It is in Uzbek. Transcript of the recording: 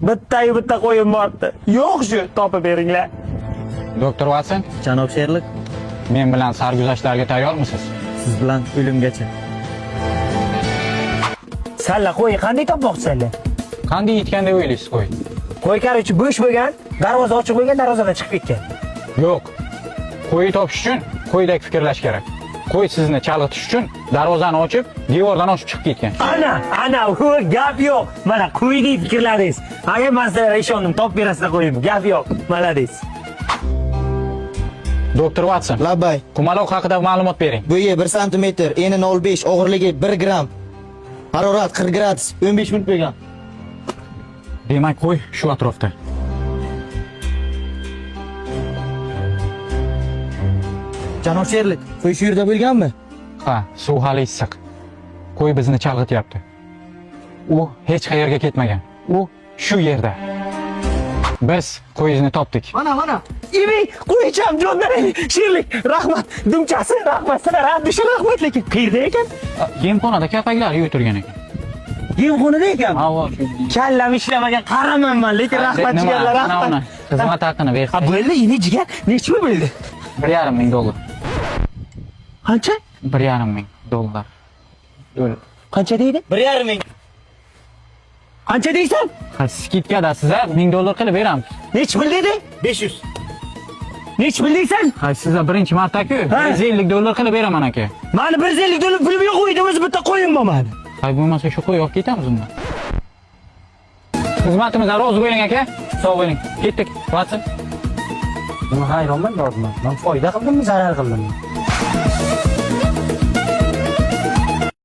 bitta qo'yim bordi. Yo'q shu, topib beringlar. Doktor Watson, Janob Sherlik, men bilan sarguzashtlarga tayyormisiz? siz bilan o'limgacha. Salla qo'y, qanday topmoqchisan? Qanday yetganda o'ylaysiz qo'y? Qo'y qarchi bo'sh bo'lgan, darvoza ochiq bo'lgan, darvozadan chiqib ketgan. Yo'q. Qo'yni topish uchun qo'ydek fikrlash kerak. Qo'y sizni chalg'itish uchun darvozani ochib, devordan oshib chiqib ketgan. Ana, u gap yo'q. Mana qo'yning fikrlaringiz. Agar men sizlarga ishondim, topib berasizlar qo'yimni. Gap yo'q. Malades. Doktor Watson, Labbay. qumaloq haqida ma'lumot bering. Bo'yi 1 sm, eni 0.5, og'irligi 1 gram. Harorat 40 gradus, 15 minut bo'lgan. Demak, qo'y shu atrofda. Janob Sherlik, qo'y shu yerda bo'lganmi? Ha, suv hali issiq. Qo'y bizni chalg'ityapti. U hech qayerga ketmagan. U shu yerda. Biz qo'yingizni topdik. Mana. Imi, qo'ycham jonlaring. Sherlik, rahmat. Dumchasi, rahmat. Sizlar abdish rahmat, lekin qayerda ekan? Yemxonada kapaklar yuvib turgan ekan. Yemxonada ekan. Ha, voy. Kallam ishlamagan qaramanman, lekin rahmat jigarlar, rahmat. Xizmat haqini ber. Ha, bo'ldi, ini jigar. Necha pul bo'ldi? $1,5 ming. Qancha? $1,5 ming. Qancha deydi? 1,5 ming. Qancha deysan? Ha, skitkada sizlar $1000 qilib beramiz. Necha pul dedi? 500. Necha pul deysan? Ha, sizlar birinchi marta-ku Ha. $150 qilib beraman aka. Mani $150 pulim yo'q, uyda o'zi bitta qo'yim bor mani. Hay bo'lmasa shu qo'y olib ketamiz undan. Xizmatimizdan rozi bo'ling aka. Sog' bo'ling. Ketdik. Watson. Men hayronman, men foyda qildimmi, zarar qildimmi?